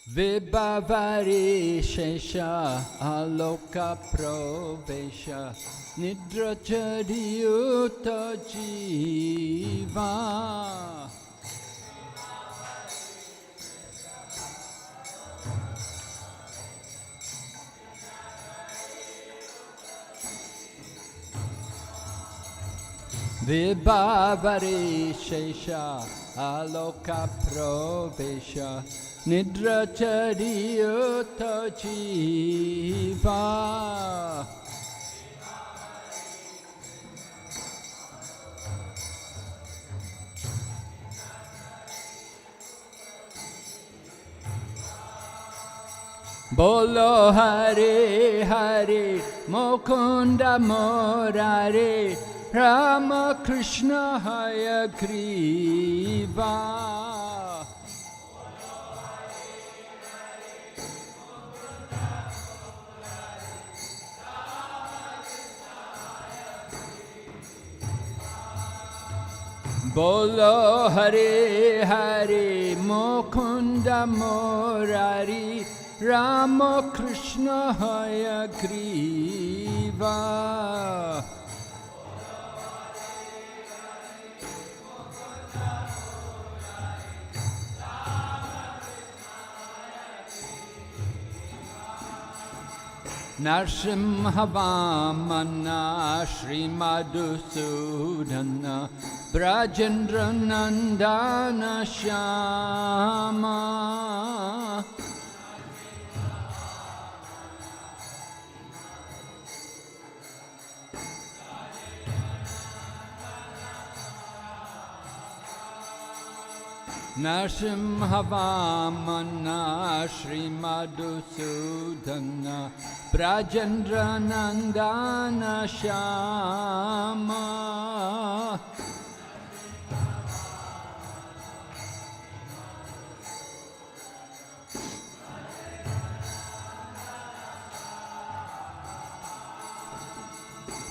Vibhavari Shesha Aloka Provesha Nidra Chadiyuta Jiva Vibhavari Shesha Aloka Provesha Nidra Chadiyuta Jiva Bolo Hare Hare Mukunda Murare Rama Krishna Hayagriva Bolo Hare Hare Mukunda Murari Rama Krishna Hayagriva Narasimha Vamana Shri Madhusudana Brajendra Nandana Shyama Narasimha Vamana Shri Madhusudana Brajendra Nandana Shyama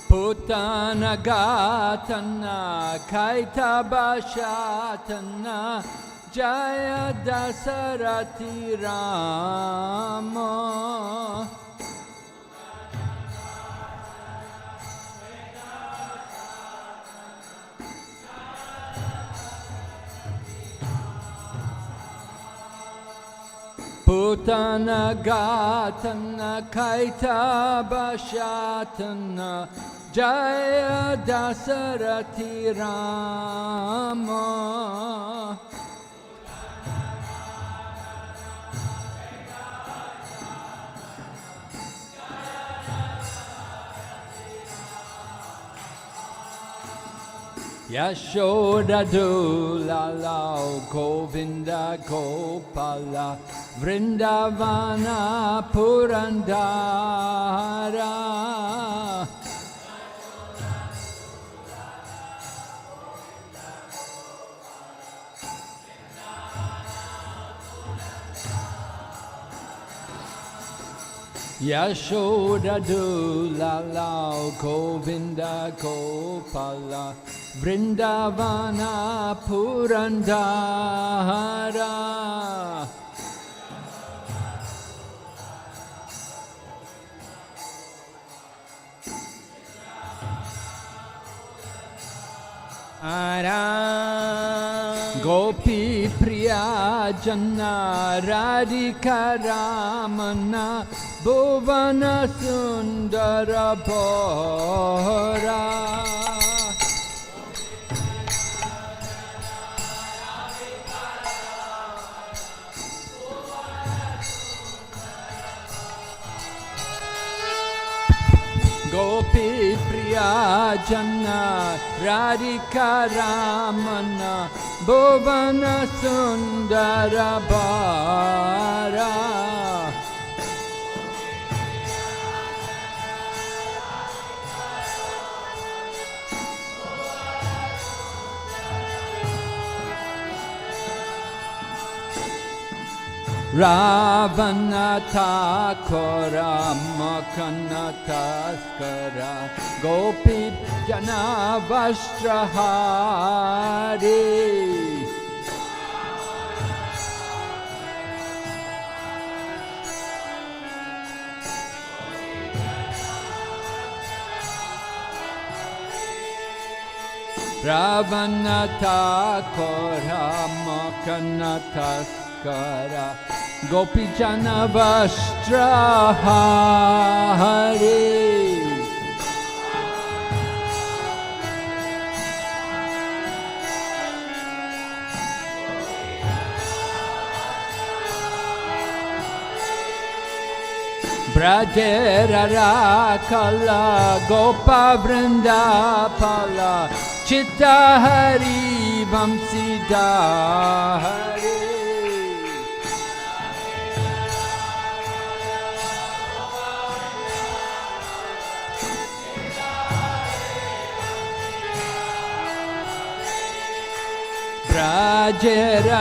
Putana Gatana Kaitaba Shatana Jaya Dasarati Rama Putana Gatana Kaitaba Shatana Jaya Dasarati Rama Yashoda Dulala Govinda Gopala Vrindavana Purandara Yashoda Dulala Govinda Gopala Vrindavana Purandara Gopi Priya Jana Radhika Ramana Bhuvana Sundara Bhora Gopi Priya Jana Radhika Ramana Bhuvana Sundara Bhara Ravana Thakura Makana Taskara Gopi Jana Vastrahari Ravanathakkara Mokanataskara Gopijana Vastrahari Brajarakala Gopa Vrindapala Chittahari Vamsidhari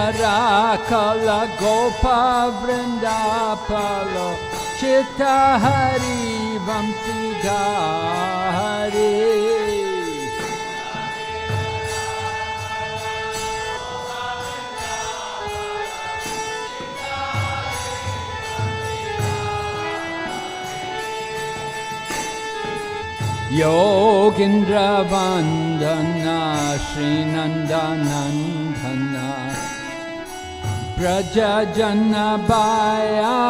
Brajarakala Gopa Vrindapala Chittahari Vamsidhari Yogindra Vandana Srinandanandana Prajajana Bayahari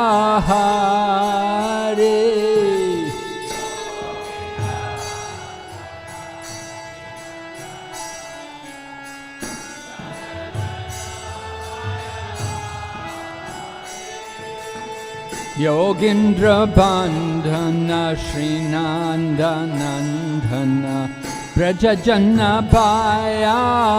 Yogindra Bandhana Srinandanandana Prajajana Bayahari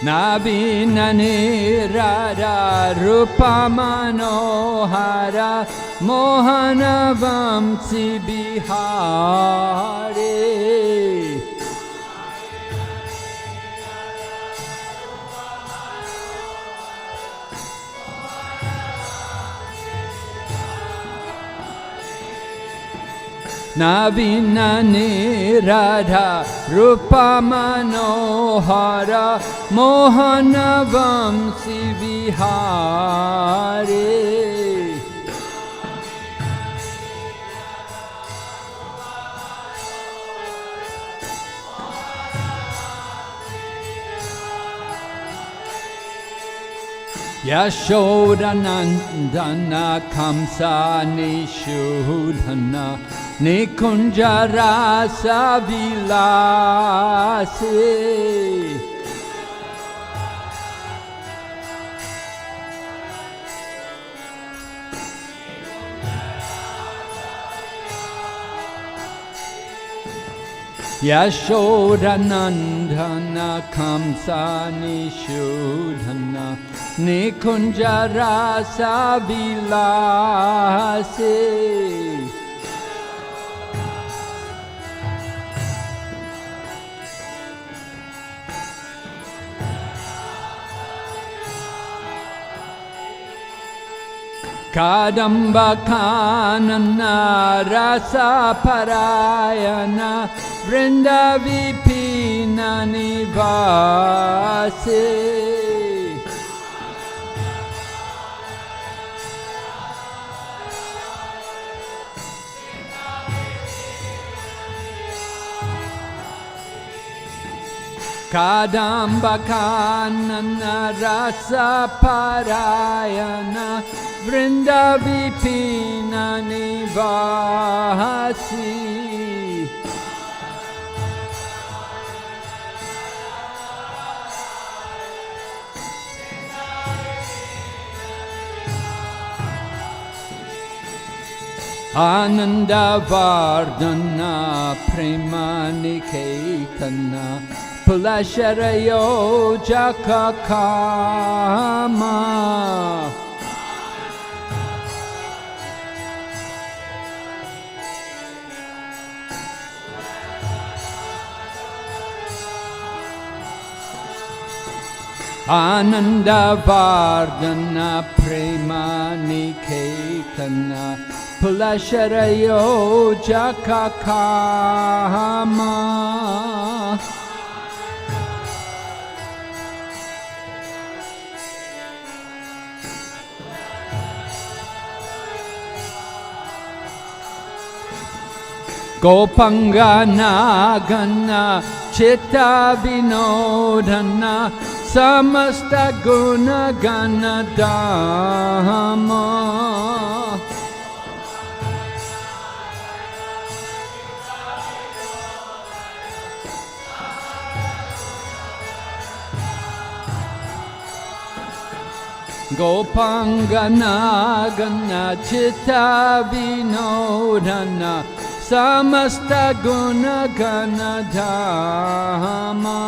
Nabinani Radha Rupa Manohara Mohana Vamsi Bihari Navinani Radha Rupa Manohara Mohana Vamsi Vihari Yashodanandana Kamsa Nishudhana Nikunjarasa Vilasi Yashodanandana Kamsa Nishudhana Nikunjarasa Vilasi Kadamba Kanana Rasa Parayana Vrinda Vipina Nivasi Kadamba Kanana Rasa Parayana Vrinda Vipina Nivasi Ananda Vardhana Premaniketana Pulasharayo Jakakama Ananda Vardhana Premaniketana Pulasharayo Jakakama Gopangana Gana Chitta Vinodana Samasta Guna Gana Dhamma Gopangana Gana Chitta Vinodana Samasta Guna Gana Dhamma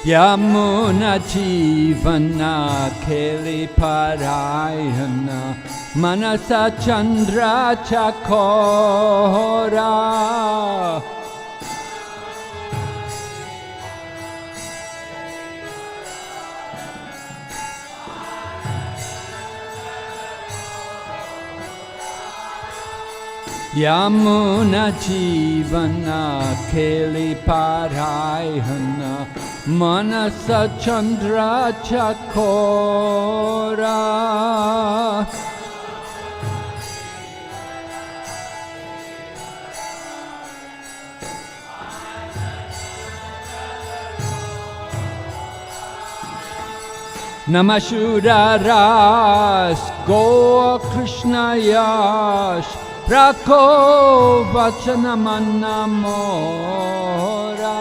Yamuna Jivana Keli Parayana Manasa Chandra Chakora Yamuna Jivana Keli Parayana Manasa Chandra Chakora Namashuraras Goa Krishna Yash Rako Vachanamanna Mora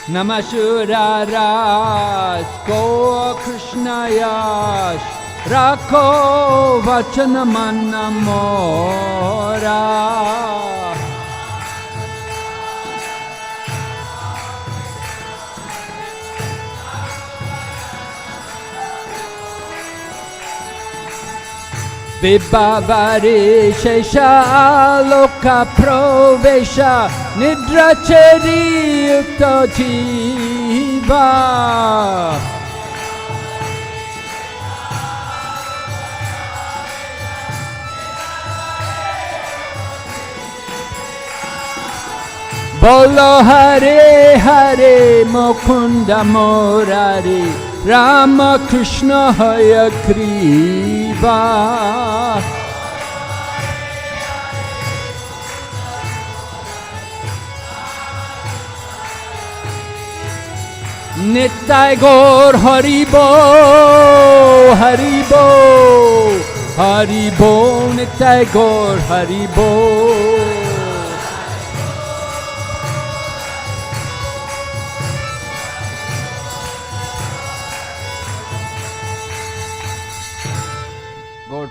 Namashuraras Goa Krishna Yash Rako Vachanamanna Mora Vibhavari Shesha Aloka Provesha Nidrachari Yukta Jiva Bolo Hare Hare Mukunda Murari Rama Krishna Hayagriva Nitai Gaur Haribo Haribo Haribo Nitai Gaur Haribo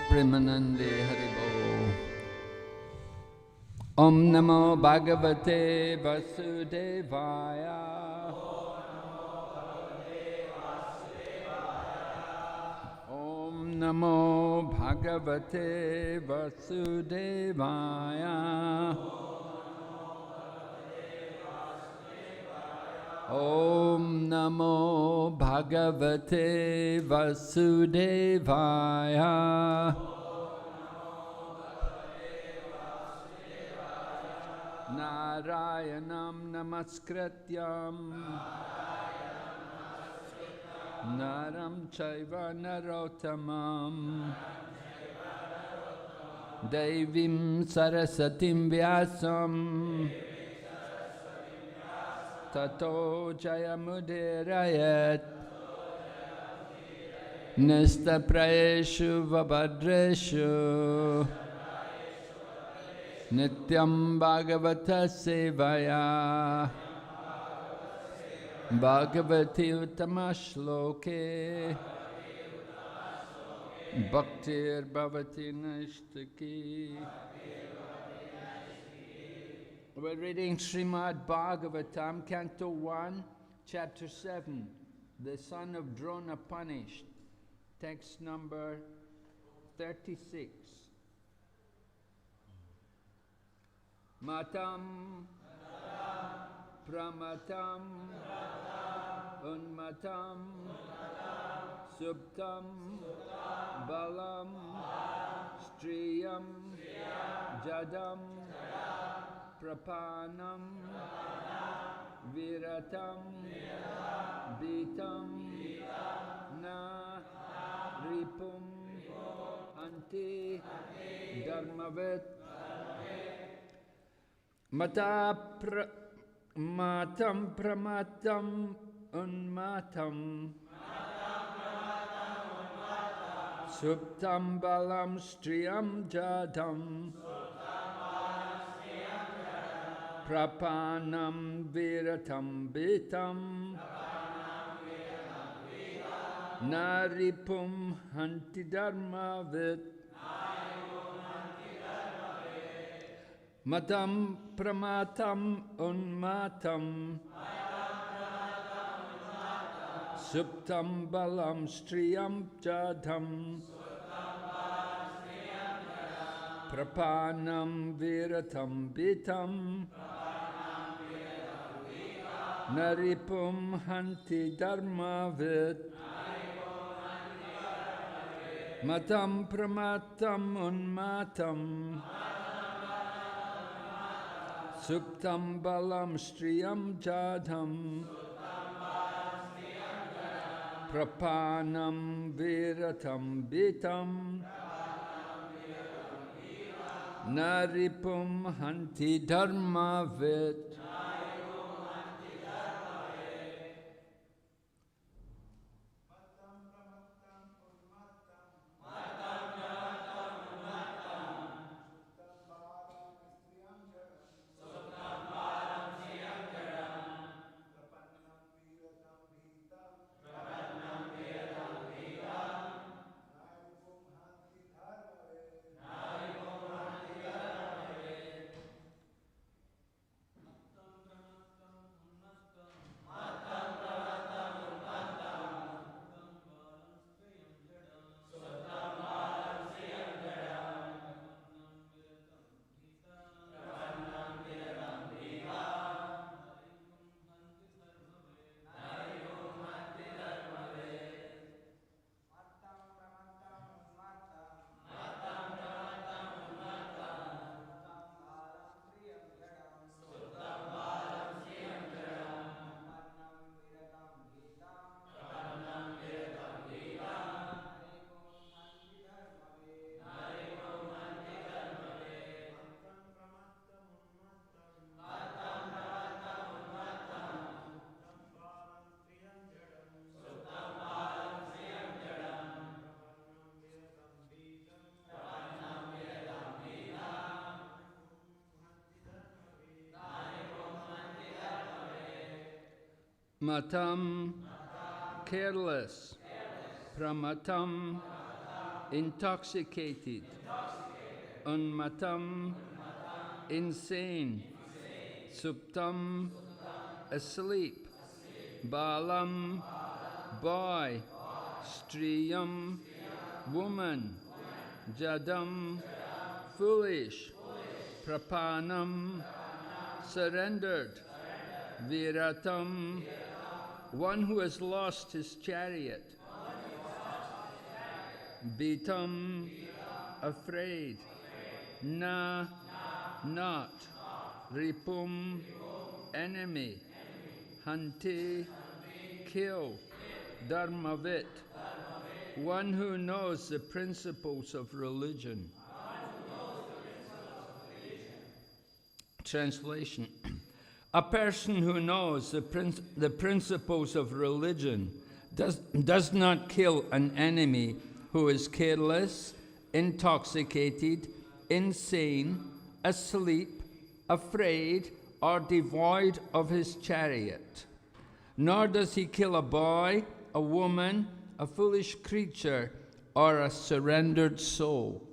Premanande Haribo Om Namo Bhagavate Vasudevaya Om Namo Bhagavate Vasudevaya Om Namo Bhagavate Vasudevaya Narayanam Namaskrityam Naram Chaiva Narottamam Devim Sarasatim Vyasam Tato Jayamudirayat Nista Praeshu Vabhadreshu Nityam Bhagavata Sevaya Bhagavati Uttamashloke Bhaktir Bhavati Nashtaki. We're reading Srimad Bhagavatam, Canto 1, Chapter 7, The Son of Drona Punished, text number 36. Matam Pramatam Unmatam Suptam Balam Striyam Jadam Prapanam Viratam Bitam Na Ripum Anti Dharmavet Matam Pramatam Unmatam Suptam Balam Striyam Jadam Prapanam Viratam Bitam Naripum Hanti Dharmavet Matam Pramatam Unmatam Suptam Balam Striyam Jadam Prapanam Viratam Bitam Naripum Hanti Dharmavet Matam Pramatam Unmatam Suptam Balam Striyam Jadam Prapanam Viratam Bitam Naripum Hanti Dharmavet. Matam, careless. Pramatam, intoxicated. Unmatam, insane. Suptam, asleep. Balam, boy. Striyam, woman. Jadam, foolish. Prapanam, surrendered. Viratam, one who has lost his chariot. Bitam, afraid. Na, not. Ripum, enemy. Hanti, kill. Dharmavit, one who knows the principles of religion. Translation. A person who knows the principles of religion does not kill an enemy who is careless, intoxicated, insane, asleep, afraid, or devoid of his chariot. Nor does he kill a boy, a woman, a foolish creature, or a surrendered soul.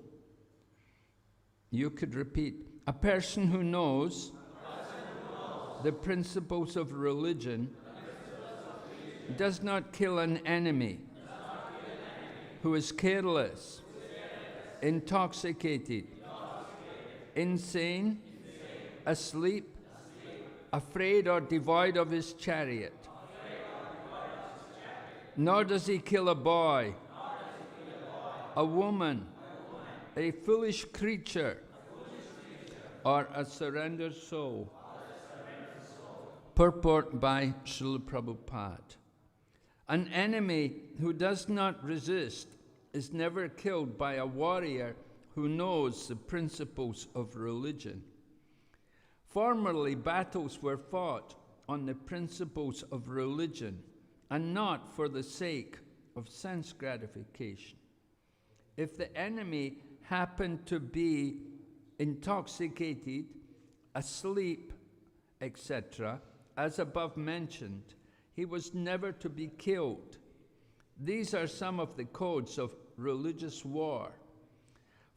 You could repeat. A person who knows the principles of religion does not kill an enemy who is careless, intoxicated, insane, asleep, afraid or devoid of his chariot. nor does he kill a boy, a woman, a foolish creature, or a surrendered soul. Purport by Srila Prabhupada. An enemy who does not resist is never killed by a warrior who knows the principles of religion. Formerly, battles were fought on the principles of religion and not for the sake of sense gratification. If the enemy happened to be intoxicated, asleep, etc., as above mentioned, he was never to be killed. These are some of the codes of religious war.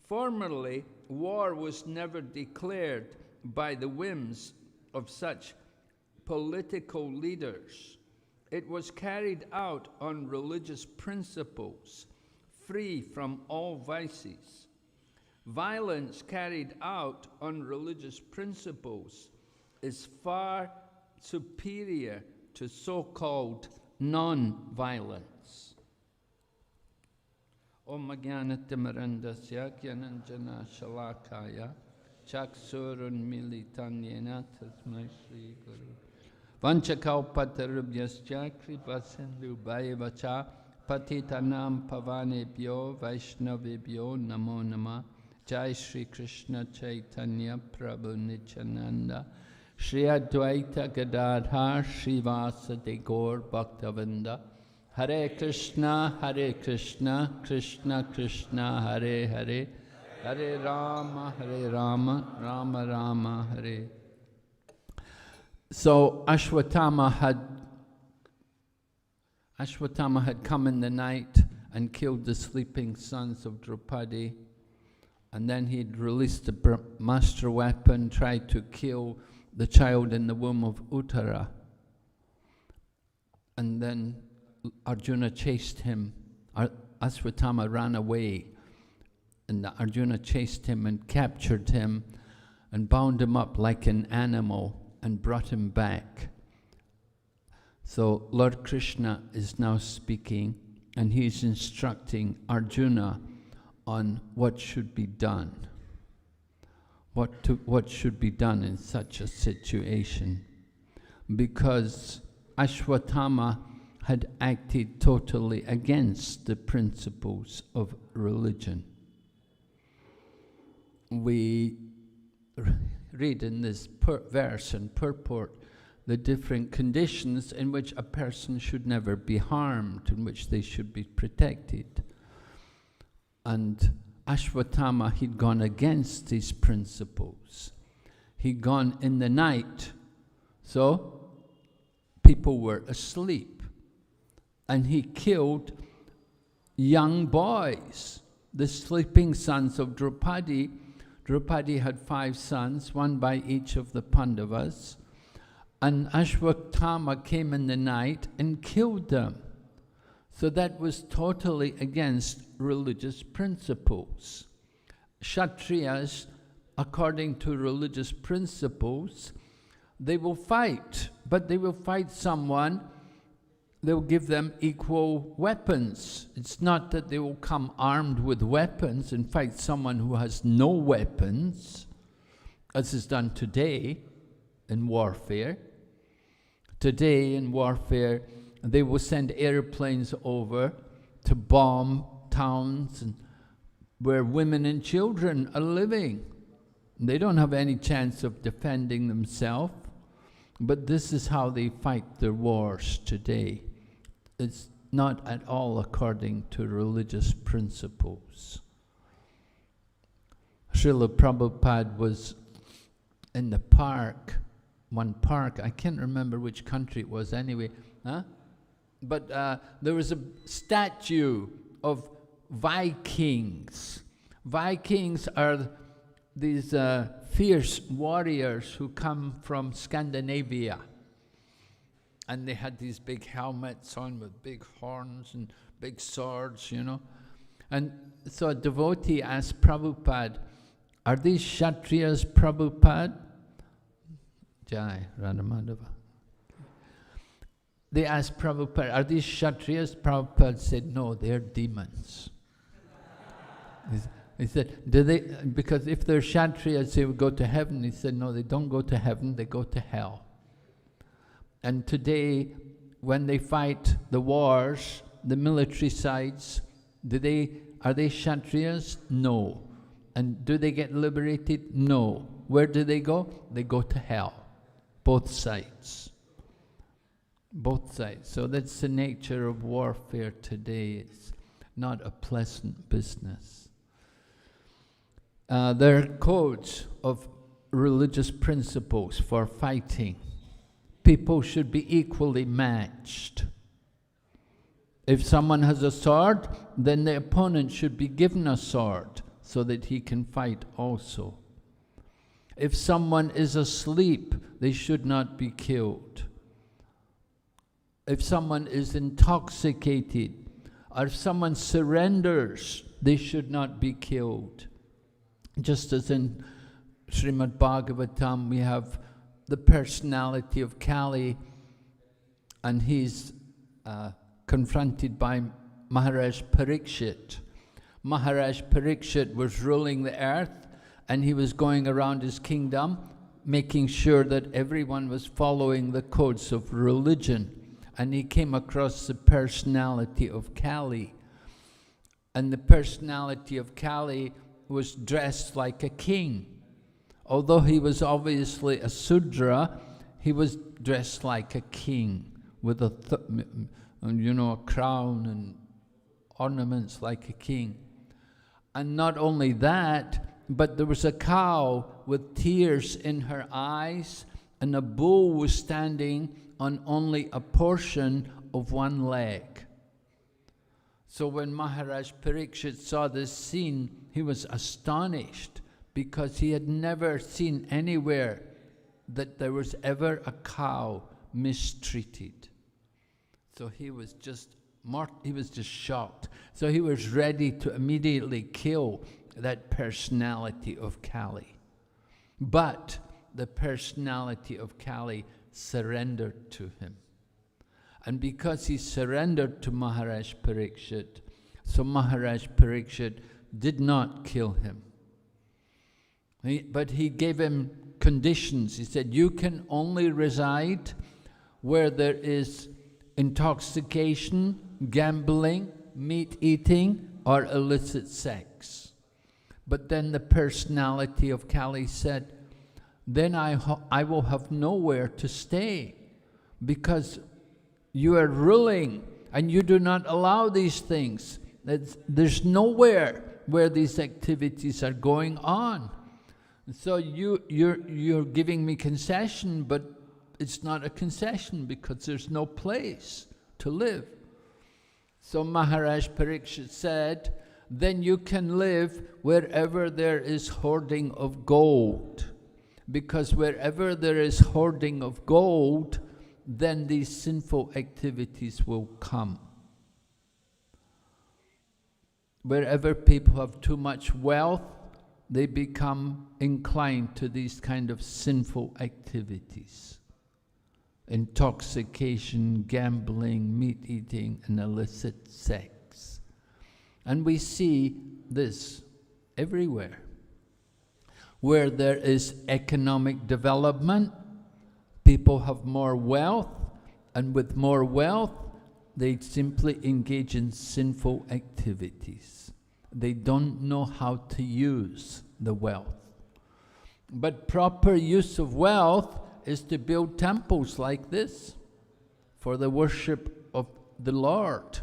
Formerly, war was never declared by the whims of such political leaders. It was carried out on religious principles, free from all vices. Violence carried out on religious principles is far superior to so-called non-violence. Om Jnanatimirandasya Jnananjana Shalakaya Chaksurun Militanyena Tasmai Shri Guru Vanchakalpatarubhyascha Kripasindhu Bhayavacha Patitanam Pavanebhyo Vaishnavebhyo Namo Nama Jai Shri Krishna Chaitanya Prabhu Nityananda Shri Advaita Gadadhar Srivasadi Gaur Bhaktavinda Hare Krishna, Krishna Krishna, Hare Hare, Hare Rama, Rama Rama, Hare. So Ashwatthama had come in the night and killed the sleeping sons of Draupadi, and then he'd released the master weapon, tried to kill the child in the womb of Uttara, and then Arjuna chased him. Ashwatthama ran away, and Arjuna chased him and captured him and bound him up like an animal and brought him back. So Lord Krishna is now speaking, and he's instructing Arjuna on what should be done. What should be done in such a situation. Because Ashwatthama had acted totally against the principles of religion. We read in this verse and purport the different conditions in which a person should never be harmed, in which they should be protected. And Ashwatthama, he'd gone against these principles. He'd gone in the night, so people were asleep. And he killed young boys, the sleeping sons of Draupadi. Draupadi had 5 sons, one by each of the Pandavas. And Ashwatthama came in the night and killed them. So that was totally against religious principles. Kshatriyas, according to religious principles, they will fight, but they will fight someone. They'll give them equal weapons. It's not that they will come armed with weapons and fight someone who has no weapons, as is done today in warfare. Today in warfare, they will send airplanes over to bomb towns and where women and children are living. They don't have any chance of defending themselves, but this is how they fight their wars today. It's not at all according to religious principles. Srila Prabhupada was in the park, one park, I can't remember which country it was anyway, but there was a statue of Vikings. Vikings are these fierce warriors who come from Scandinavia. And they had these big helmets on with big horns and big swords, you know. And so a devotee asked Prabhupada, are these Kshatriyas, Prabhupada? Jai Radhamadava. they asked Prabhupada, are these Kshatriyas? Prabhupada said, no, they're demons. He said, do they, because if they're Kshatriyas, they would go to heaven. He said, no, they don't go to heaven, they go to hell. And today, when they fight the wars, the military sides, are they Kshatriyas? No. And do they get liberated? No. Where do they go? They go to hell. Both sides. Both sides. So that's the nature of warfare today. It's not a pleasant business. There are codes of religious principles for fighting. People should be equally matched. If someone has a sword, then the opponent should be given a sword so that he can fight also. If someone is asleep, they should not be killed. If someone is intoxicated, or if someone surrenders, they should not be killed. Just as in Srimad Bhagavatam, we have the personality of Kali, and he's confronted by Maharaj Parikshit. Maharaj Parikshit was ruling the earth, and he was going around his kingdom, making sure that everyone was following the codes of religion. And he came across the personality of Kali. And the personality of Kali was dressed like a king. Although he was obviously a Sudra, he was dressed like a king with a crown and ornaments like a king. And not only that, but there was a cow with tears in her eyes, and a bull was standing on only a portion of one leg. So when Maharaj Parikshit saw this scene, he was astonished, because he had never seen anywhere that there was ever a cow mistreated. So he was just shocked. So he was ready to immediately kill that personality of Kali. But the personality of Kali surrendered to him. And because he surrendered to Maharaj Parikshit, so Maharaj Parikshit did not kill him. But he gave him conditions. He said, you can only reside where there is intoxication, gambling, meat eating, or illicit sex. But then the personality of Kali said, then I will have nowhere to stay, because you are ruling and you do not allow these things. There's nowhere where these activities are going on. So you're giving me concession, but it's not a concession because there's no place to live. So Maharaj Parikshit said, then you can live wherever there is hoarding of gold. Because wherever there is hoarding of gold, then these sinful activities will come. Wherever people have too much wealth, they become inclined to these kind of sinful activities. Intoxication, gambling, meat eating, and illicit sex. And we see this everywhere. Where there is economic development, people have more wealth, and with more wealth, they simply engage in sinful activities. They don't know how to use the wealth. But proper use of wealth is to build temples like this for the worship of the Lord.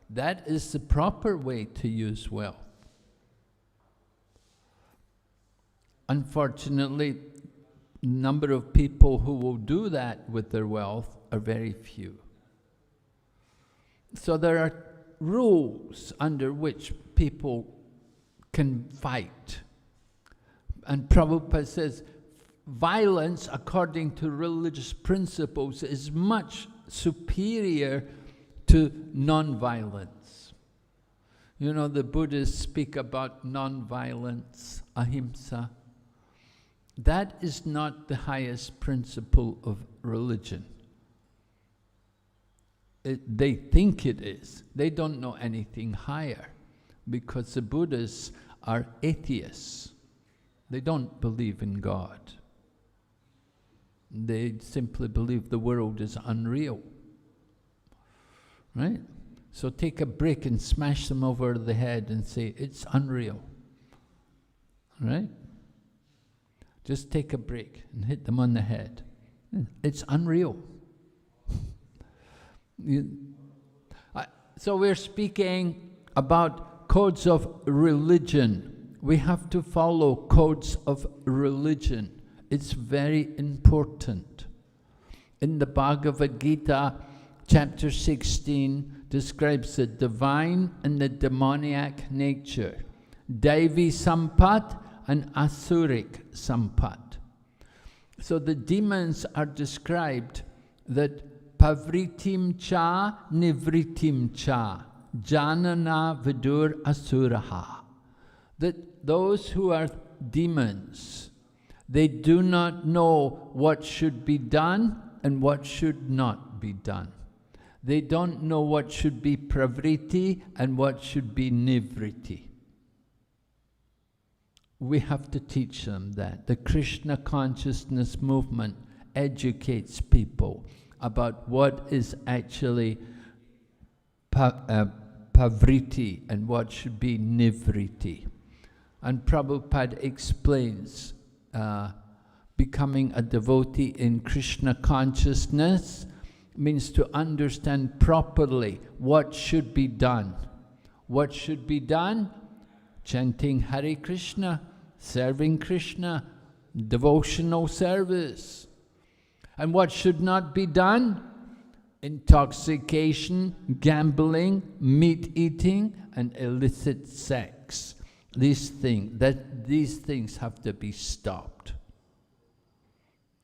That is the proper way to use wealth. Unfortunately, the number of people who will do that with their wealth are very few. So there are rules under which people can fight. And Prabhupada says, violence, according to religious principles, is much superior to non-violence. You know, the Buddhists speak about non-violence, ahimsa. That is not the highest principle of religion. they think it is. They don't know anything higher, because the Buddhists are atheists. They don't believe in God. They simply believe the world is unreal. Right? So take a brick and smash them over the head and say, it's unreal. Right? Just take a brick and hit them on the head. It's unreal. So we're speaking about codes of religion. We have to follow codes of religion. It's very important. In the Bhagavad Gita, chapter 16 describes the divine and the demoniac nature, Daivi Sampat and Asuric Sampat. So the demons are described that Pavritim cha nivritim cha janana vidur asuraha. That those who are demons, they do not know what should be done and what should not be done. They don't know what should be pravriti and what should be nivriti. We have to teach them that. The Krishna consciousness movement educates people about what is actually pavriti and what should be nivriti. And Prabhupada explains becoming a devotee in Krishna consciousness means to understand properly what should be done. What should be done? Chanting Hare Krishna, serving Krishna, devotional service. And what should not be done? Intoxication, gambling, meat eating, and illicit sex. These things have to be stopped.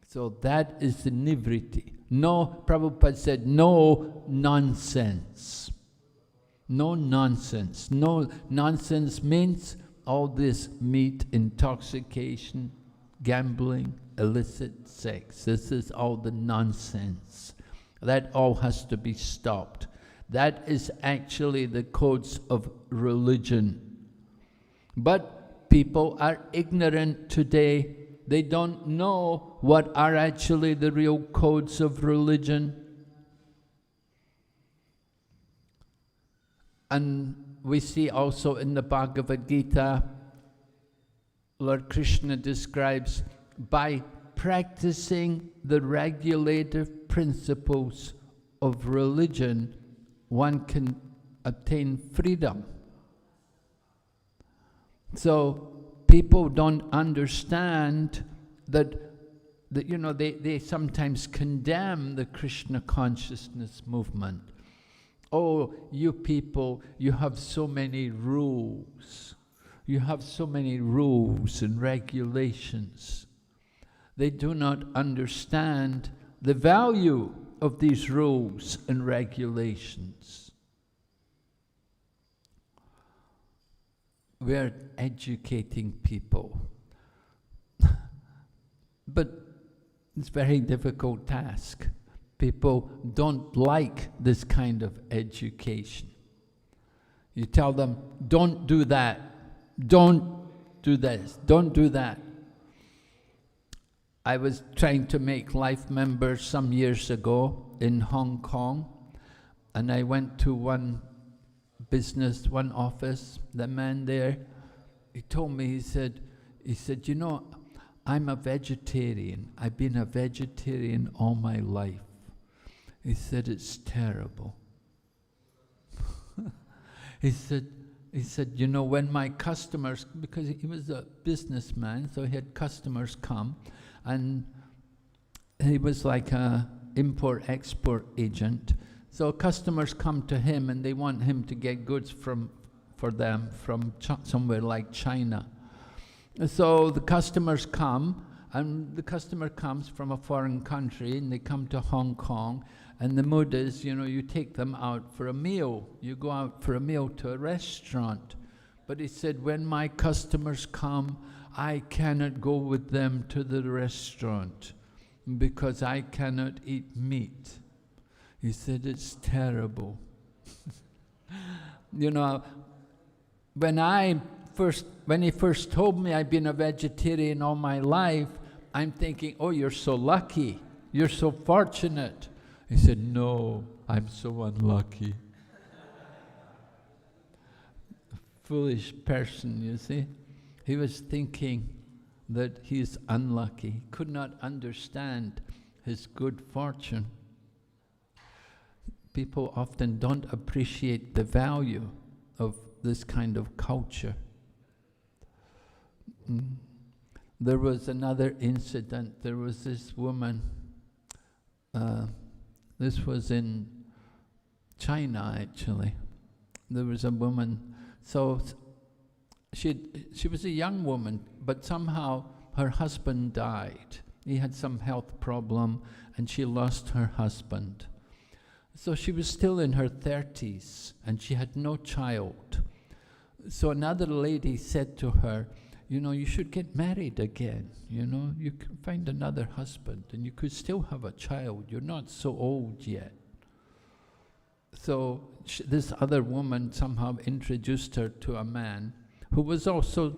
So that is the nivriti. No, Prabhupada said, no nonsense. No nonsense. No nonsense means all this meat, intoxication, gambling, illicit sex. This is all the nonsense. That all has to be stopped. That is actually the codes of religion. But people are ignorant today. They don't know what are actually the real codes of religion. And we see also in the Bhagavad Gita, Lord Krishna describes, by practicing the regulative principles of religion, one can obtain freedom. So people don't understand that they sometimes condemn the Krishna consciousness movement. Oh, you people, you have so many rules. You have so many rules and regulations. They do not understand the value of these rules and regulations. We're educating people. But it's a very difficult task. People don't like this kind of education. You tell them, don't do that, don't do this, don't do that. I was trying to make life members some years ago in Hong Kong, and I went to one business, one office. The man there, he told me, he said, you know, I'm a vegetarian. I've been a vegetarian all my life. He said, it's terrible. He said, you know, when my customers, because he was a businessman, so he had customers come, and he was like a import-export agent. So customers come to him and they want him to get goods for them from somewhere like China. So the customers come, and the customer comes from a foreign country, and they come to Hong Kong, and the mood is, you know, you take them out for a meal. You go out for a meal to a restaurant. But he said, when my customers come, I cannot go with them to the restaurant because I cannot eat meat. He said, it's terrible. You know, when he first told me I'd been a vegetarian all my life, I'm thinking, oh, you're so lucky. You're so fortunate. He said, no, I'm so unlucky. Foolish person, you see. He was thinking that he's unlucky. He could not understand his good fortune. People often don't appreciate the value of this kind of culture. There was another incident. There was this woman, this was in China actually. There was a woman, so she was a young woman, but somehow her husband died. He had some health problem and she lost her husband. So she was still in her 30s and she had no child. So another lady said to her, you know, you should get married again. You know, you can find another husband and you could still have a child. You're not so old yet. So this other woman somehow introduced her to a man who was also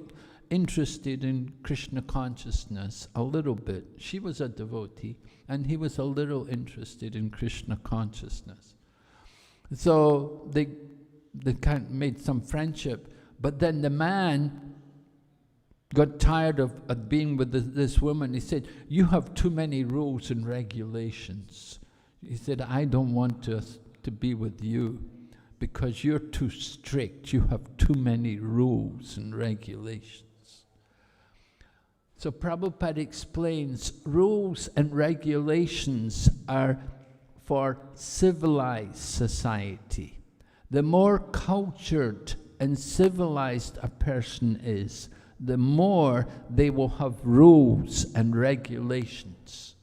interested in Krishna consciousness a little bit. She was a devotee and he was a little interested in Krishna consciousness. So they kind of made some friendship, but then the man got tired of being with this woman. He said, you have too many rules and regulations. He said, I don't want to be with you because you're too strict. You have too many rules and regulations. So Prabhupada explains rules and regulations are for civilized society. The more cultured and civilized a person is, the more they will have rules and regulations.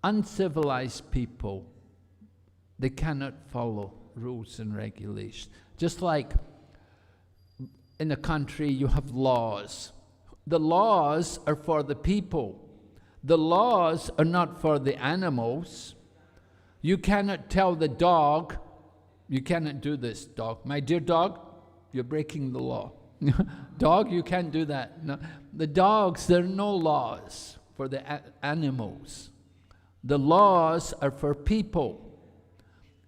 Uncivilized people, they cannot follow rules and regulations. Just like in a country you have laws. The laws are for the people. The laws are not for the animals. You cannot tell the dog, you cannot do this, dog. My dear dog, you're breaking the law. Dog, you can't do that. No. The dogs, there are no laws for the animals. The laws are for people.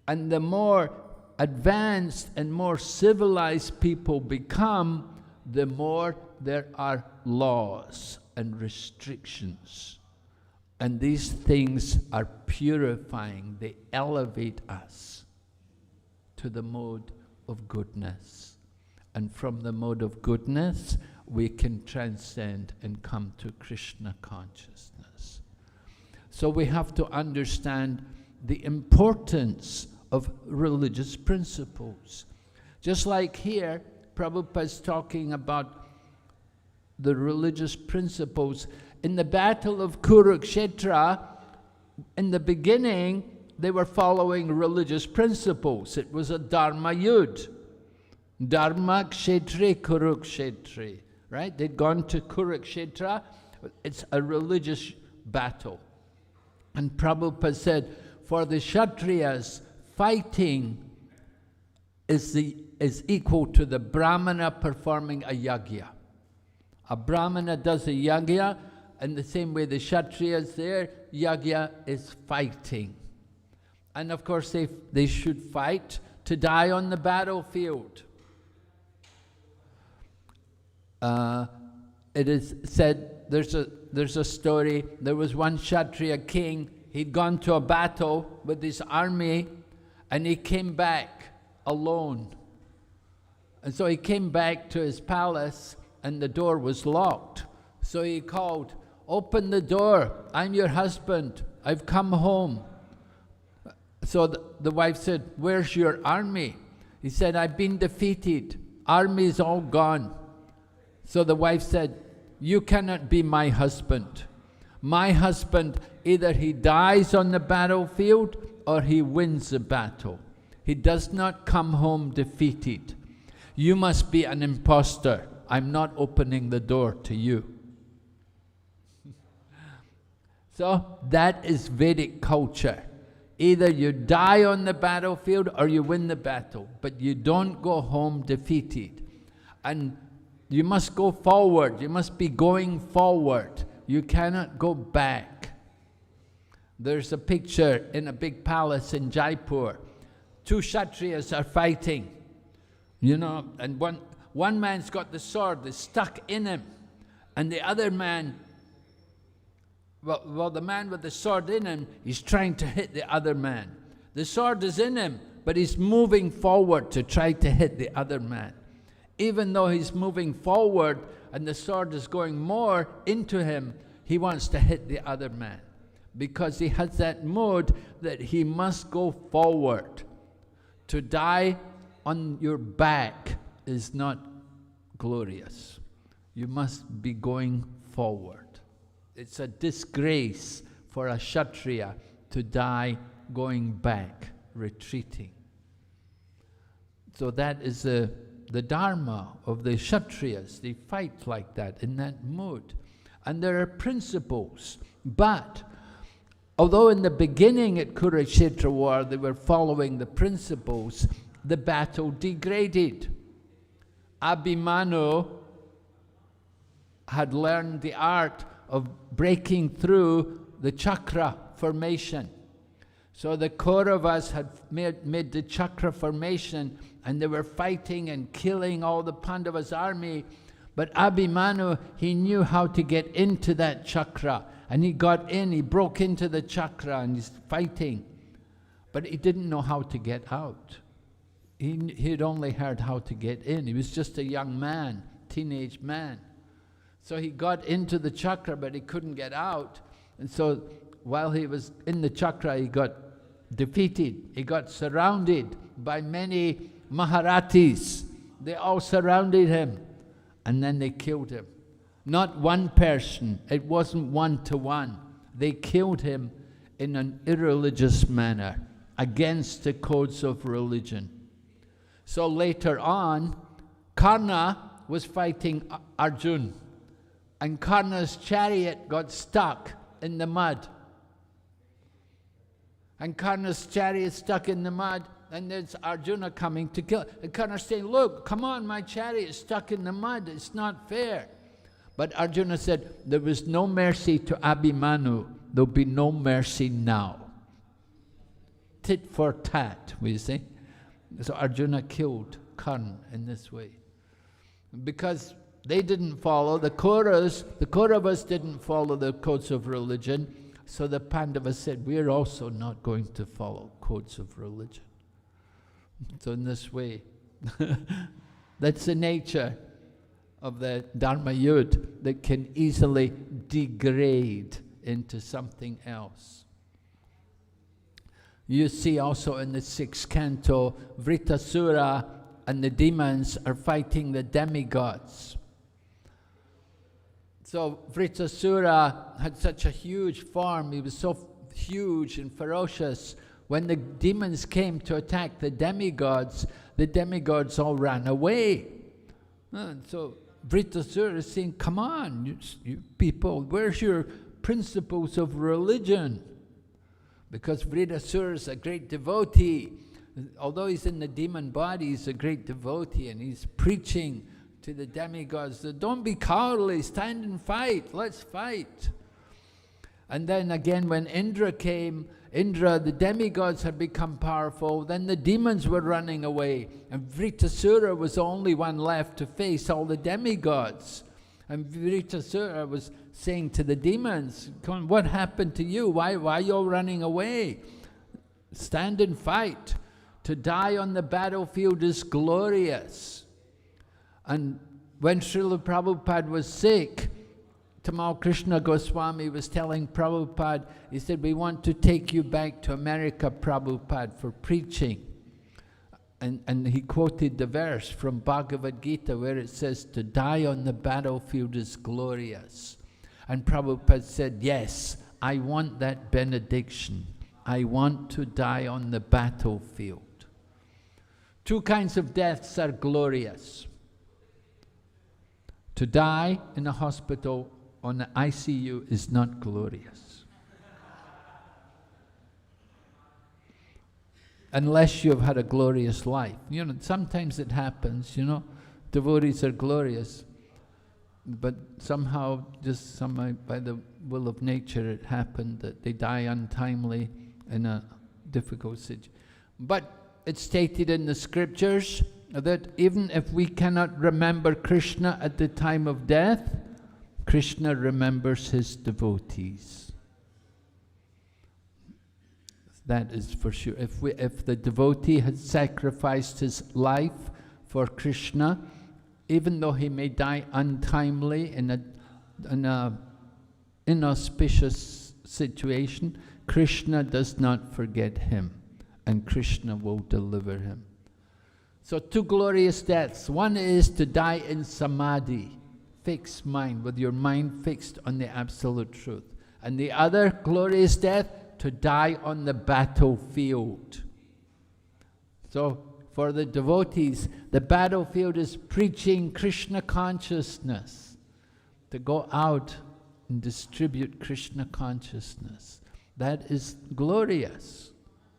And the more advanced and more civilized people become, the more there are laws and restrictions. And these things are purifying. They elevate us to the mode of goodness. And from the mode of goodness, we can transcend and come to Krishna consciousness. So we have to understand the importance of religious principles. Just like here, Prabhupada is talking about the religious principles. In the battle of Kurukshetra, in the beginning, they were following religious principles. It was a Dharma Yudh. Dharma Kshetre Kurukshetre, right? They'd gone to Kurukshetra. It's a religious battle. And Prabhupada said, for the Kshatriyas, fighting is equal to the Brahmana performing a yajna. A Brahmana does a yajna, and the same way the Kshatriyas, their yajna is fighting. And of course they should fight to die on the battlefield. It is said, there's a story, there was one Kshatriya king, he'd gone to a battle with his army, and he came back alone. And so he came back to his palace, and the door was locked. So he called, open the door, I'm your husband, I've come home. So the wife said, where's your army? He said, I've been defeated, army's all gone. So the wife said, you cannot be my husband. My husband, either he dies on the battlefield or he wins the battle. He does not come home defeated. You must be an impostor. I'm not opening the door to you. So that is Vedic culture. Either you die on the battlefield or you win the battle, but you don't go home defeated. And you must go forward. You must be going forward. You cannot go back. There's a picture in a big palace in Jaipur. Two Kshatriyas are fighting, you know, and one man's got the sword that's stuck in him, and the other man, well, the man with the sword in him, he's trying to hit the other man. The sword is in him, but he's moving forward to try to hit the other man. Even though he's moving forward and the sword is going more into him, he wants to hit the other man, because he has that mood that he must go forward. To die on your back is not glorious. You must be going forward. It's a disgrace for a Kshatriya to die going back, retreating. So that is the dharma of the Kshatriyas. They fight like that, in that mood. And there are principles. But although in the beginning at Kurukshetra war they were following the principles, the battle degraded. Abhimanyu had learned the art of breaking through the chakra formation. So the Kauravas had made the chakra formation, and they were fighting and killing all the Pandavas' army. But Abhimanyu, he knew how to get into that chakra. And he got in, he broke into the chakra, and he's fighting. But he didn't know how to get out. He'd only heard how to get in. He was just a young man, teenage man. So he got into the chakra, but he couldn't get out. And so while he was in the chakra, he got defeated. He got surrounded by many Maharatis. They all surrounded him. And then they killed him. Not one person. It wasn't one-to-one. They killed him in an irreligious manner, against the codes of religion. So later on, Karna was fighting Arjuna. And Karna's chariot got stuck in the mud. And Karna's chariot stuck in the mud, and there's Arjuna coming to kill. And Karna's saying, look, come on, my chariot is stuck in the mud. It's not fair. But Arjuna said, there was no mercy to Abhimanyu. There'll be no mercy now. Tit for tat, we see. So Arjuna killed Karna in this way. Because they didn't follow, the Kauravas didn't follow the codes of religion, so the Pandavas said, we're also not going to follow codes of religion. So in this way, that's the nature of the Dharma Yud that can easily degrade into something else. You see also in the 6th canto, Vritasura and the demons are fighting the demigods. So Vritasura had such a huge form, he was so huge and ferocious. When the demons came to attack the demigods all ran away. And so Vritasura is saying, come on, you people, where's your principles of religion? Because Vritasura is a great devotee. Although he's in the demon body, he's a great devotee, and he's preaching to the demigods that don't be cowardly, stand and fight, let's fight. And then again when Indra came, the demigods had become powerful, then the demons were running away, and Vritasura was the only one left to face all the demigods. And Vritasura was saying to the demons, what happened to you? Why are you all running away? Stand and fight. To die on the battlefield is glorious. And when Srila Prabhupada was sick, Tamal Krishna Goswami was telling Prabhupada, he said, we want to take you back to America, Prabhupada, for preaching. And he quoted the verse from Bhagavad Gita where it says, to die on the battlefield is glorious. And Prabhupada said, yes, I want that benediction. I want to die on the battlefield. Two kinds of deaths are glorious. To die in a hospital on the ICU is not glorious. unless you've had a glorious life. You know, sometimes it happens, you know, devotees are glorious, but somehow, just by the will of nature, it happened that they die untimely in a difficult situation. But it's stated in the scriptures that even if we cannot remember Krishna at the time of death, Krishna remembers his devotees. That is for sure. If the devotee had sacrificed his life for Krishna, even though he may die untimely in an inauspicious situation, Krishna does not forget him, and Krishna will deliver him. So 2 glorious deaths. One is to die in samadhi, fixed mind, with your mind fixed on the absolute truth. And the other glorious death, to die on the battlefield. So for the devotees, the battlefield is preaching Krishna consciousness, to go out and distribute Krishna consciousness. That is glorious.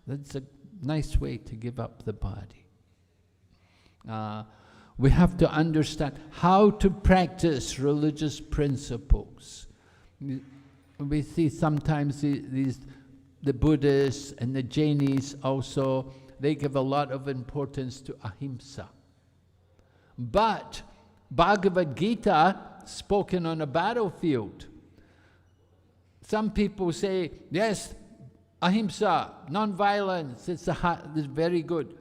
That's a nice way to give up the body. We have to understand how to practice religious principles. We see sometimes the Buddhists and the Jainis also, they give a lot of importance to ahimsa. But Bhagavad Gita, spoken on a battlefield. Some people say, yes, ahimsa, non-violence, it's very good.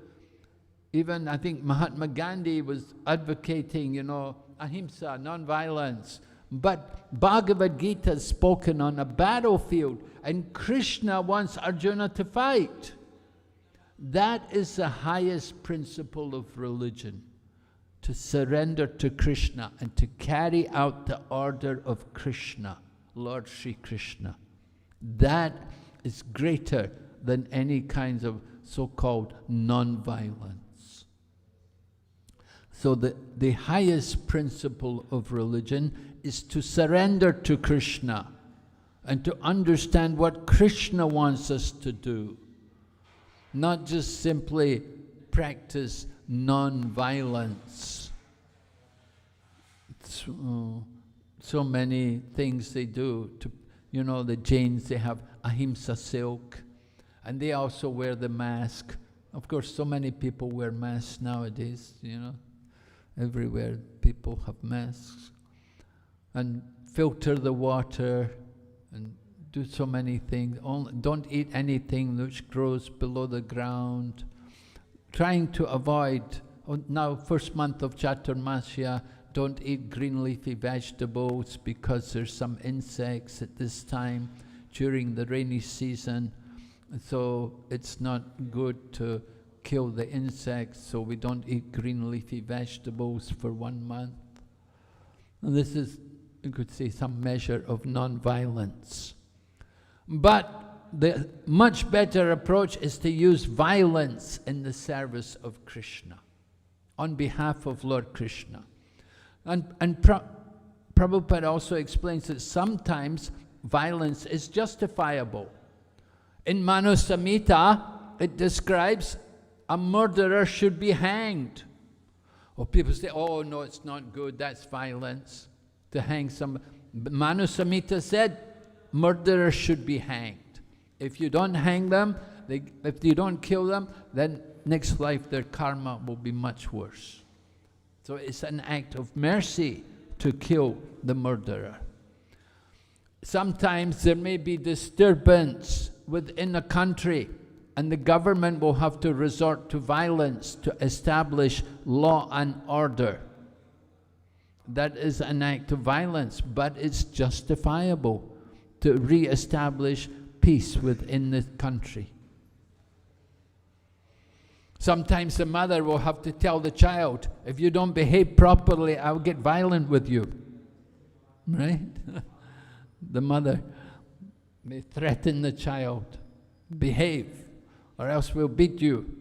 Even I think Mahatma Gandhi was advocating, you know, ahimsa, non-violence. But Bhagavad Gita is spoken on a battlefield, and Krishna wants Arjuna to fight. That is the highest principle of religion, to surrender to Krishna and to carry out the order of Krishna, Lord Sri Krishna. That is greater than any kinds of so-called non-violence. So the highest principle of religion is to surrender to Krishna and to understand what Krishna wants us to do. Not just simply practice non-violence. So many things they do. You know, the Jains, they have ahimsa silk, and they also wear the mask. Of course, so many people wear masks nowadays, you know. Everywhere people have masks. And filter the water, and do so many things. Don't eat anything which grows below the ground. Trying to avoid, now first month of Chaturmasya, don't eat green leafy vegetables because there's some insects at this time during the rainy season. So it's not good to kill the insects, so we don't eat green leafy vegetables for 1 month. And this is, you could say, some measure of non-violence. But the much better approach is to use violence in the service of Krishna, on behalf of Lord Krishna. And Prabhupada also explains that sometimes violence is justifiable. In Manu Samhita, it describes a murderer should be hanged. Or people say, oh no, it's not good, that's violence, to hang someone. Manu Samhita said, murderers should be hanged. If you don't hang them, if you don't kill them, then next life their karma will be much worse. So it's an act of mercy to kill the murderer. Sometimes there may be disturbance within a country, and the government will have to resort to violence to establish law and order. That is an act of violence, but it's justifiable to re-establish peace within the country. Sometimes the mother will have to tell the child, if you don't behave properly, I'll get violent with you. Right? The mother may threaten the child, behave, or else we'll beat you.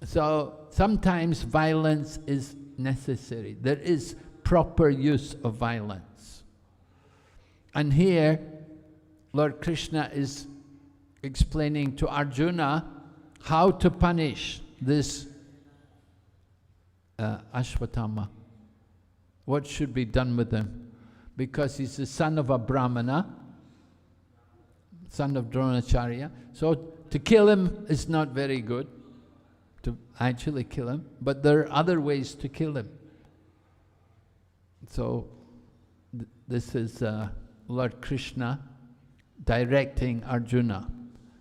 So sometimes violence is necessary. There is proper use of violence. And here, Lord Krishna is explaining to Arjuna how to punish this Ashwatthama. What should be done with him? Because he's the son of a Brahmana, son of Dronacharya. So to kill him is not very good, to actually kill him, but there are other ways to kill him. So this is Lord Krishna directing Arjuna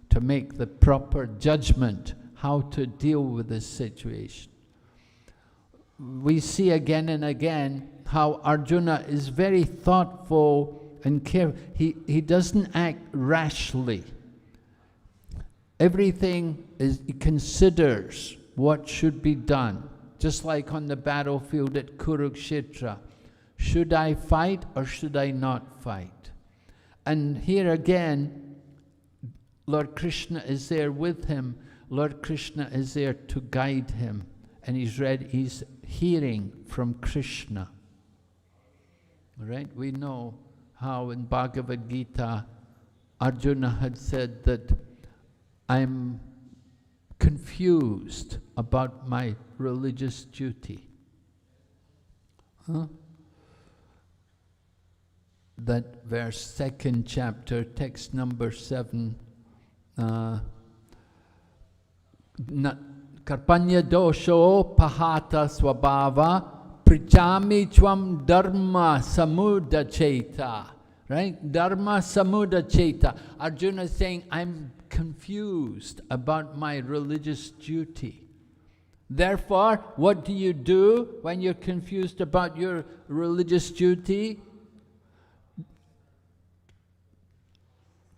to make the proper judgment how to deal with this situation. We see again and again how Arjuna is very thoughtful and careful. He doesn't act rashly. Everything is, he considers what should be done. Just like on the battlefield at Kurukshetra. Should I fight or should I not fight? And here again, Lord Krishna is there with him. Lord Krishna is there to guide him. And he's hearing from Krishna. Right? We know how in Bhagavad Gita, Arjuna had said that I'm confused about my religious duty. That verse, 2nd chapter, text number 7, Karpanya dosho pahata swabhava prichami tvam dharma samudacheta. Right? Dharma samudacheta. Arjuna is saying, I'm confused about my religious duty. Therefore, what do you do when you're confused about your religious duty?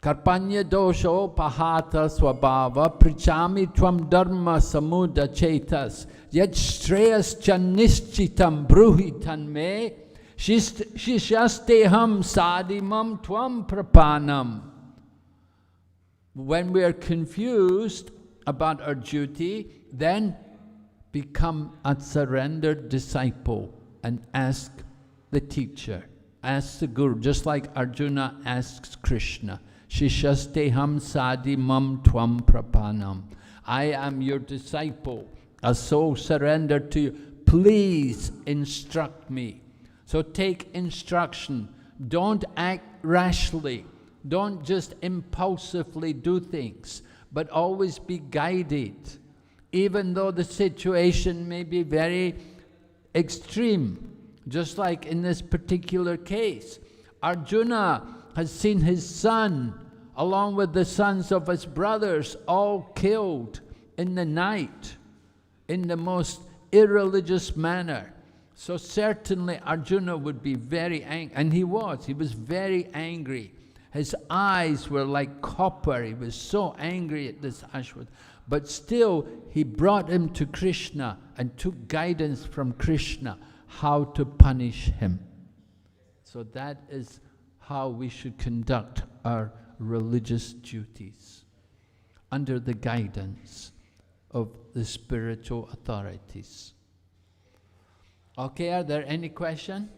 Karpanya dosho pahata swabhava prichami tvam dharma samuda chetas yet streyas chanishchitam bruhitan me shishasteham sadimam tvam prapanam. When we are confused about our duty, then become a surrendered disciple and ask the teacher, ask the Guru, just like Arjuna asks Krishna. Shishasteham sadimam tvam prapanam. I am your disciple, a soul surrendered to you. Please instruct me. So take instruction. Don't act rashly. Don't just impulsively do things, but always be guided. Even though the situation may be very extreme, just like in this particular case. Arjuna has seen his son, along with the sons of his brothers, all killed in the night, in the most irreligious manner. So certainly Arjuna would be very angry, and he was very angry. His eyes were like copper, he was so angry at this Ashwatthama. But still, he brought him to Krishna and took guidance from Krishna how to punish him. So that is how we should conduct our religious duties, under the guidance of the spiritual authorities. Okay, are there any questions?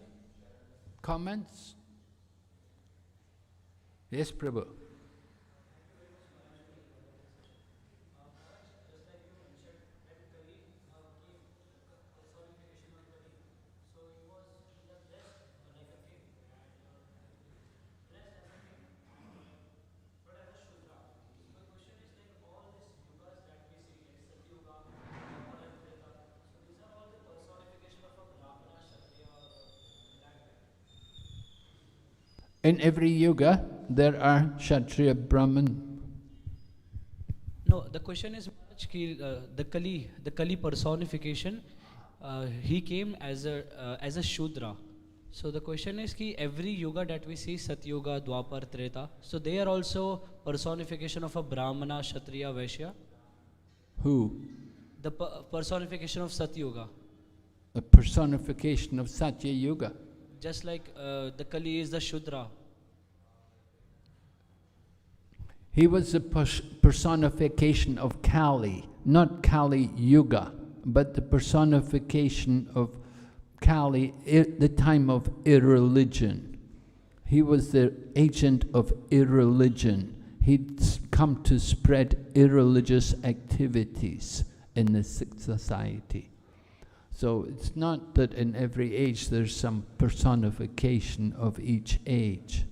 Comments? Yes, Prabhu. In every yuga, there are Kshatriya, Brahman. No, the question is the Kali personification. He came as a Shudra. So the question is ki every yuga that we see, Satyuga, Dwapar, Treta, so they are also personification of a Brahmana, Kshatriya, Vaishya. Who? The personification of Satyuga. A personification of Satya Yuga. Just like the Kali is the Shudra. He was the personification of Kali, not Kali Yuga, but the personification of Kali at the time of irreligion. He was the agent of irreligion. He'd come to spread irreligious activities in the society. So it's not that in every age there's some personification of each age.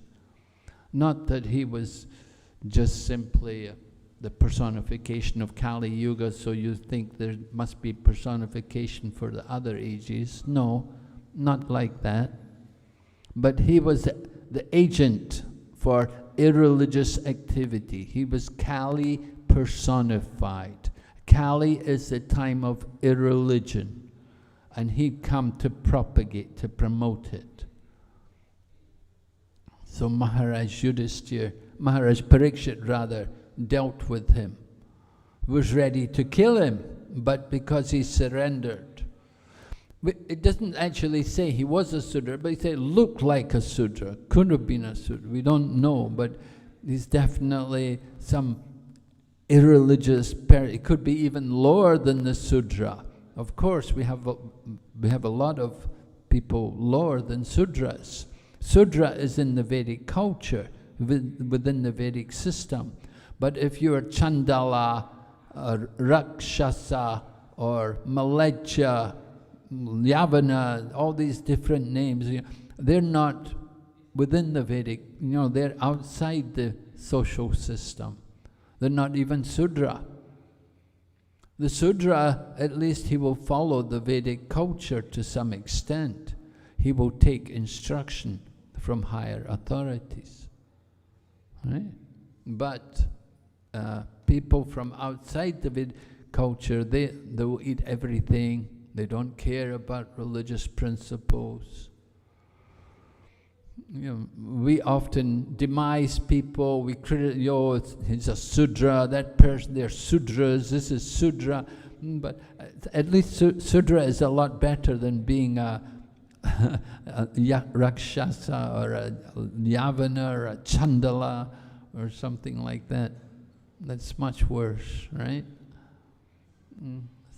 Not that he was just simply the personification of Kali Yuga, so you think there must be personification for the other ages. No, not like that. But he was the agent for irreligious activity. He was Kali personified. Kali is the time of irreligion, and he'd come to propagate, to promote it. So Maharaj Parikshit rather, dealt with him, was ready to kill him, but because he surrendered. It doesn't actually say he was a Sudra, but it says looked like a Sudra, could have been a Sudra, we don't know, but he's definitely some irreligious, it could be even lower than the Sudra. Of course, we have a lot of people lower than Sudras. Sudra is in the Vedic culture, within the Vedic system. But if you're Chandala, or Rakshasa, or Malecha, Yavana, all these different names, they're not within the Vedic, they're outside the social system. They're not even Sudra. The Sudra, at least he will follow the Vedic culture to some extent. He will take instruction from higher authorities. Right? But people from outside the Vedic culture, they will eat everything. They don't care about religious principles. We often demise people. We criticize, he's a Sudra, that person, they're Sudras, this is Sudra. But at least Sudra is a lot better than being a Rakshasa or a Yavana or a Chandala or something like that. That's much worse, right?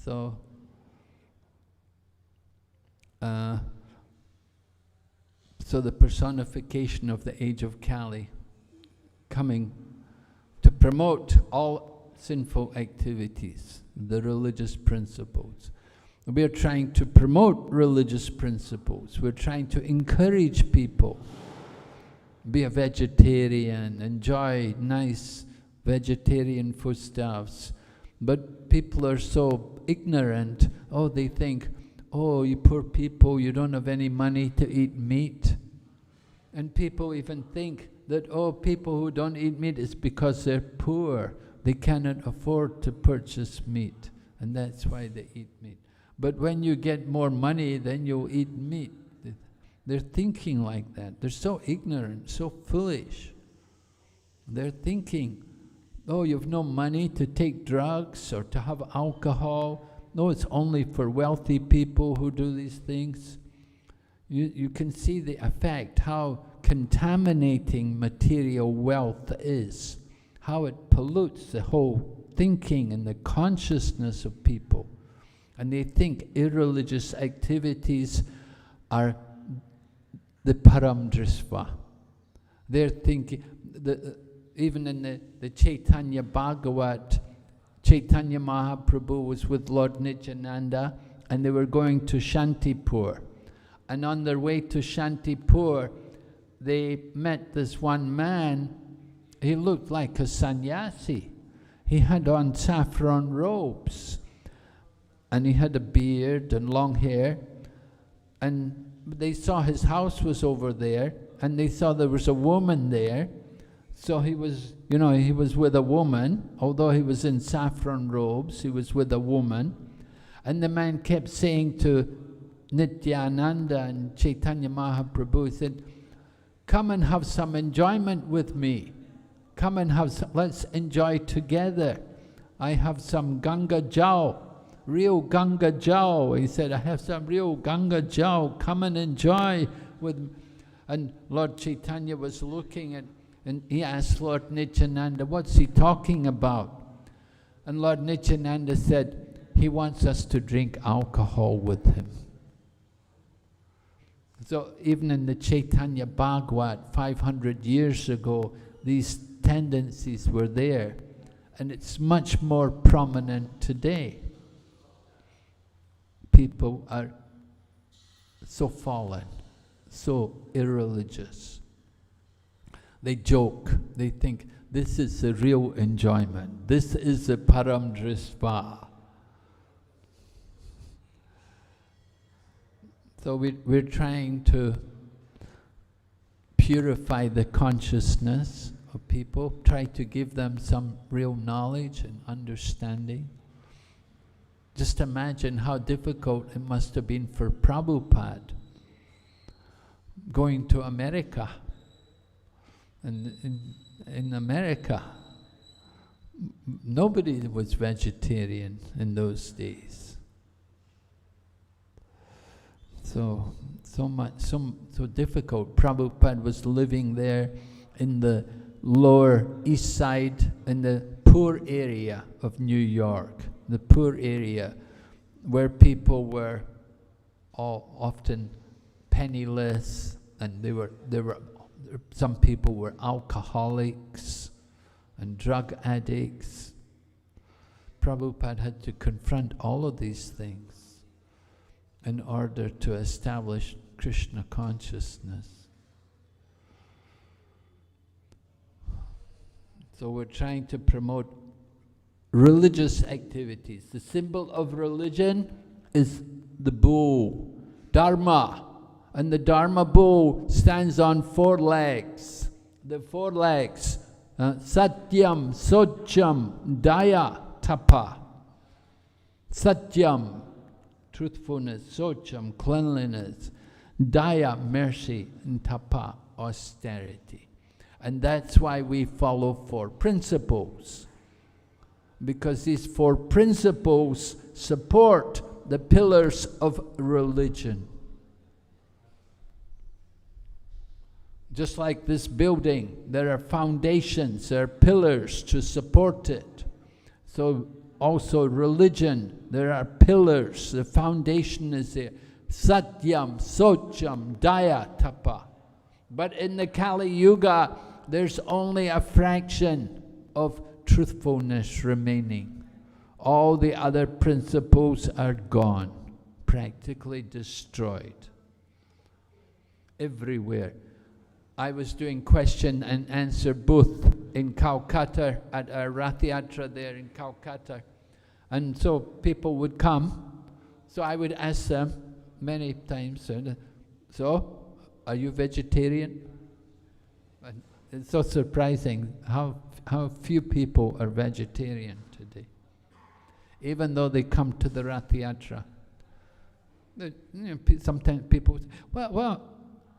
So the personification of the age of Kali, coming to promote all sinful activities, the religious principles. We are trying to promote religious principles. We're trying to encourage people. Be a vegetarian, enjoy nice vegetarian foodstuffs. But people are so ignorant. Oh, they think, oh, you poor people, you don't have any money to eat meat. And people even think that, oh, people who don't eat meat is because they're poor. They cannot afford to purchase meat, and that's why they eat meat. But when you get more money, then you'll eat meat. They're thinking like that. They're so ignorant, so foolish. They're thinking, oh, you've no money to take drugs or to have alcohol. No, it's only for wealthy people who do these things. You can see the effect, how contaminating material wealth is, how it pollutes the whole thinking and the consciousness of people. And they think irreligious activities are the param drisva. They're thinking, even in the Chaitanya Bhagavat, Chaitanya Mahaprabhu was with Lord Nityananda, and they were going to Shantipur. And on their way to Shantipur, they met this one man. He looked like a sannyasi. He had on saffron robes, and he had a beard and long hair. And they saw his house was over there, and they saw there was a woman there. So he was, he was with a woman. Although he was in saffron robes, he was with a woman. And the man kept saying to Nityananda and Chaitanya Mahaprabhu, he said, come and have some enjoyment with me. Come and let's enjoy together. I have some Ganga Jal, real Ganga Jal. He said, I have some real Ganga Jal. Come and enjoy with me. And Lord Chaitanya was looking at, and he asked Lord Nityananda, what's he talking about? And Lord Nityananda said, he wants us to drink alcohol with him. So even in the Chaitanya Bhagavat, 500 years ago, these tendencies were there, and it's much more prominent today. People are so fallen, so irreligious. They joke, they think this is the real enjoyment, this is the param drisva. So we're trying to purify the consciousness of people, try to give them some real knowledge and understanding. Just imagine how difficult it must have been for Prabhupada going to America. And in America, nobody was vegetarian in those days. So difficult. Prabhupada was living there in the lower east side, in the poor area of New York, the poor area where people were all often penniless, and some people were alcoholics and drug addicts. Prabhupada had to confront all of these things in order to establish Krishna consciousness. So we're trying to promote religious activities. The symbol of religion is the bull, Dharma. And the Dharma bull stands on 4 legs. The 4 legs, Satyam, Socham, Daya, Tapa. Satyam, truthfulness, Socham, cleanliness, Daya, mercy, and Tapa, austerity. And that's why we follow 4 principles. Because these 4 principles support the pillars of religion. Just like this building, there are foundations, there are pillars to support it. So also religion, there are pillars, the foundation is there. Satyam, Socham, Daya, Tapa. But in the Kali Yuga, there's only a fraction of truthfulness remaining. All the other principles are gone, practically destroyed. Everywhere. I was doing question and answer booth in Calcutta, at our Rath Yatra there in Calcutta. And so people would come, so I would ask them many times, so, are you vegetarian? And it's so surprising how few people are vegetarian today, even though they come to the Rath Yatra. Sometimes people say, well,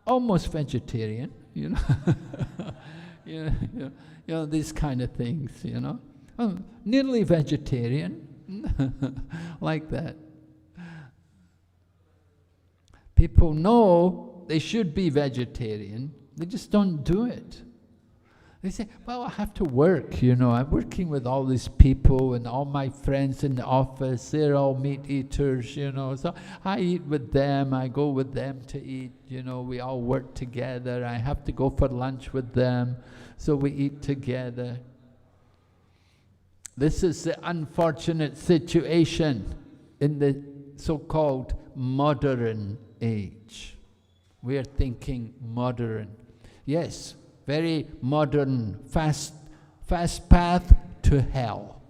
almost vegetarian, you know, these kind of things, you know. Oh, nearly vegetarian, like that. People know they should be vegetarian, they just don't do it. They say, well, I have to work, you know, I'm working with all these people and all my friends in the office, they're all meat eaters, you know, so I eat with them, I go with them to eat, you know, we all work together, I have to go for lunch with them, so we eat together. This is the unfortunate situation in the so-called modern age. We are thinking modern. Yes, very modern, fast path to hell.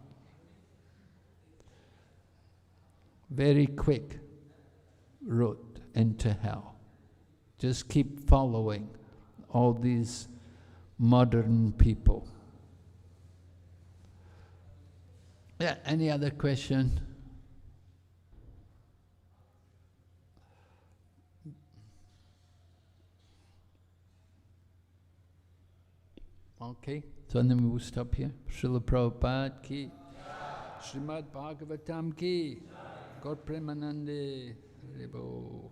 Very quick route into hell. Just keep following all these modern people. Yeah, any other question? Okay, so then we will stop here. Srila Prabhupada ki, Srimad Bhagavatam ki, Gaur Premanande, Haribo.